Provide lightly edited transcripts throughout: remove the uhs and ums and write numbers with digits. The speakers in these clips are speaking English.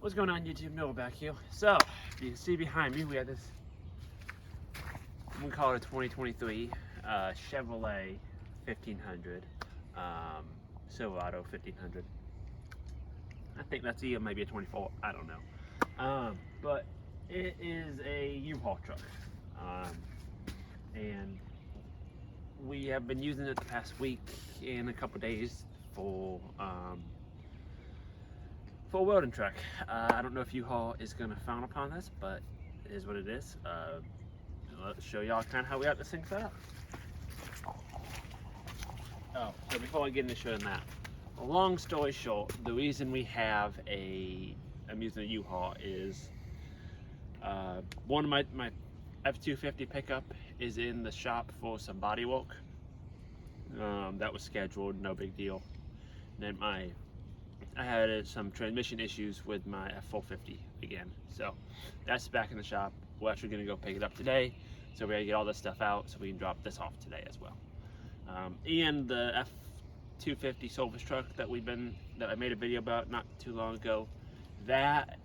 What's going on, YouTube? Noah back here. So, if you can see behind me, we have this, I'm gonna call it a 2023 Chevrolet 1500, Silverado 1500. I think that's even maybe a 24, I don't know. But it is a Uhaul truck. And we have been using it the past week and a couple days for a welding truck. I don't know if U-Haul is going to frown upon this, but it is what it is. Let's show y'all kind of how we got this thing set up. Oh, so before I get into showing that, long story short, the reason we have I'm using a U-Haul is one of my F-250 pickup is in the shop for some body work. That was scheduled, no big deal. And then I had some transmission issues with my F-450 again, so that's back in the shop. We're actually going to go pick it up today, so we're going to get all this stuff out so we can drop this off today as well. And the F-250 service truck that I made a video about not too long ago, that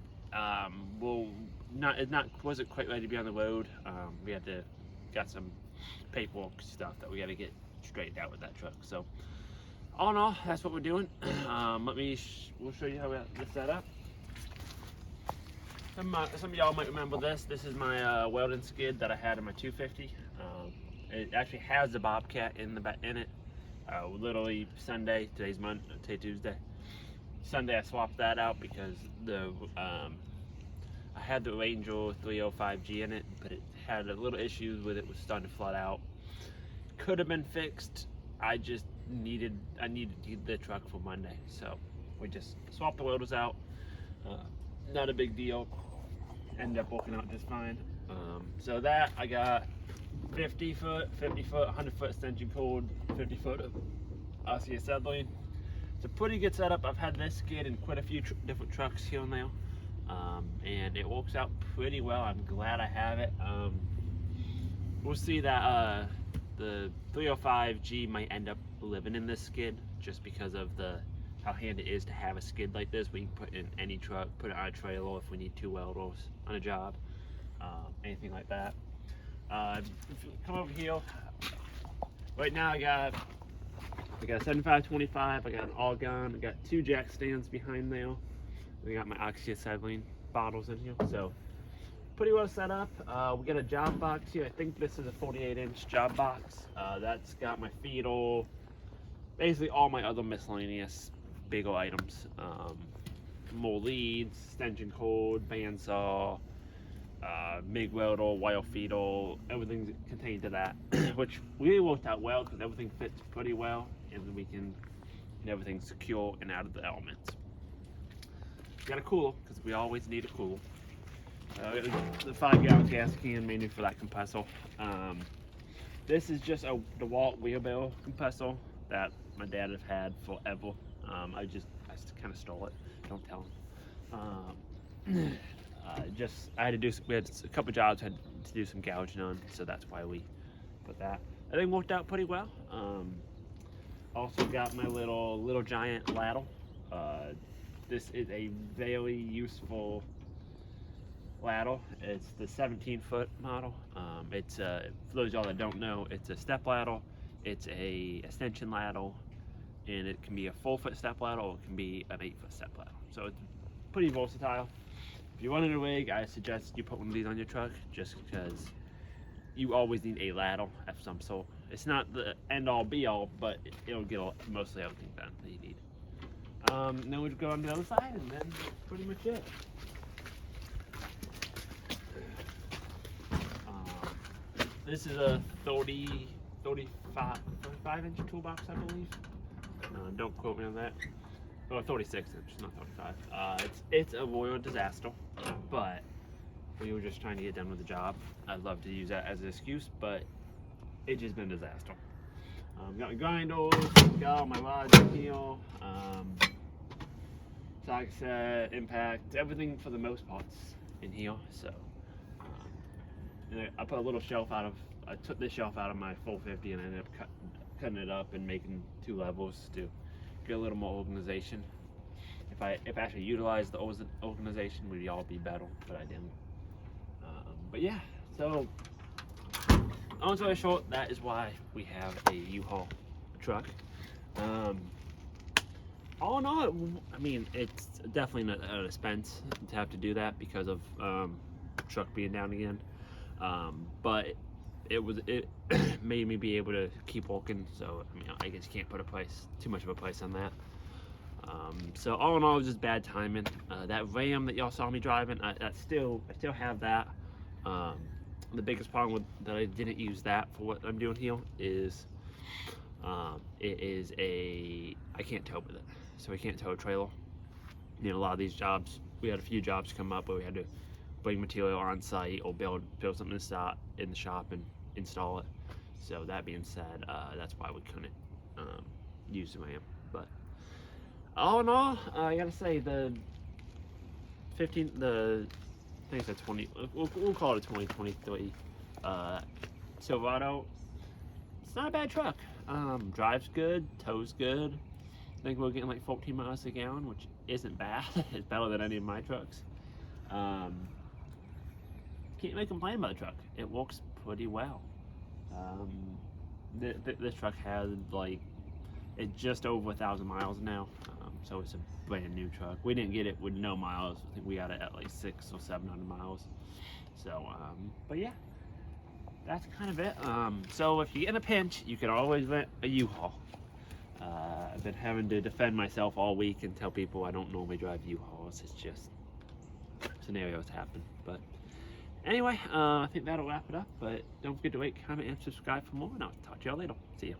wasn't quite ready to be on the road. We got some paperwork stuff that we got to get straightened out with that truck. So all in all, that's what we're doing. We'll show you how we have this set up. Some of y'all might remember this. This is my welding skid that I had in my 250. It actually has the Bobcat in it. Literally Sunday, today's Tuesday. Sunday I swapped that out because I had the Ranger 305G in it, but it had a little issues with it. Was starting to flood out. Could have been fixed. I needed the truck for Monday, so we just swapped the welders out. Not a big deal. Ended up working out just fine. So that I got 50 foot, 100 foot extension cord, 50 foot of RC acetylene. It's a pretty good setup. I've had this skid in quite a few different trucks here and there, and it works out pretty well. I'm glad I have it. We'll see that the 305G might end up living in this skid just because of how handy it is to have a skid like this. We can put in any truck, put it on a trailer if we need 2 welders on a job, anything like that. If you come over here, right now I got a 7525, I got an all gun, I got 2 jack stands behind there. We got my oxyacetylene bottles in here, so pretty well set up. We got a job box here. I think this is a 48-inch job box. That's got my feeder, basically all my other miscellaneous big old items. More leads, extension cord, bandsaw, MIG welder, wire feeder, everything's contained to that, which really worked out well because everything fits pretty well, and everything's secure and out of the elements. Got a cooler because we always need a cooler. The 5-gallon gas can mainly for that compressor. This is just a DeWalt wheelbarrow compressor that my dad has had forever. I just kind of stole it. Don't tell him. I had to do. We had a couple jobs I had to do some gouging on, so that's why we put that. I think it worked out pretty well. Also got my little giant ladle. This is a very useful ladle. It's the 17-foot model. It's for those of y'all that don't know, it's a step ladle. It's a extension ladle, and it can be a 4-foot step ladle or it can be an 8-foot step ladle. So it's pretty versatile. If you're running a rig, I suggest you put one of these on your truck just because you always need a ladle of some sort. It's not the end-all be-all, but it'll get mostly everything done that you need. And then we'll go on the other side, and then that's pretty much it. This is a 35-inch toolbox, I believe. Don't quote me on that. Oh, 36-inch, not 35. It's a royal disaster, but we were just trying to get done with the job. I'd love to use that as an excuse, but it's just been a disaster. Got my grinders, got all my rods in here, socket set, impact, everything for the most parts in here. So I put a little shelf I took this shelf out of my 450 and I ended up cutting it up and making 2 levels to get a little more organization. If if I actually utilized the organization, we'd all be better, but I didn't. But yeah, so long story short, that is why we have a U-Haul truck. All in all, I mean, it's definitely an expense to have to do that because of truck being down again. But it made me be able to keep walking. So I mean, I guess you can't put too much of a price on that. So all in all, it was just bad timing. That Ram that y'all saw me driving, I still have that. The biggest problem that I didn't use that for what I'm doing here is it is I can't tow with it, so I can't tow a trailer. You know, a lot of these jobs, we had a few jobs come up where we had to bring material on site or build something in the shop and install it. So that being said, that's why we couldn't use the Ram. But all in all, I gotta say the I think it's a 20. We'll call it a 2023 Silverado. It's not a bad truck. Drives good, tows good. I think we're getting like 14 miles a gallon, which isn't bad. It's better than any of my trucks. Can't really complain about the truck. It works pretty well. This truck has like it's just over 1,000 miles now, so it's a brand new truck. We didn't get it with no miles. I think we got it at like 600 or 700 miles. So, but yeah, that's kind of it. So if you get in a pinch, you can always rent a U-Haul. I've been having to defend myself all week and tell people I don't normally drive U-Hauls. It's just scenarios happen. But anyway, I think that'll wrap it up. But don't forget to rate, comment, and subscribe for more. And I'll talk to y'all later. See ya.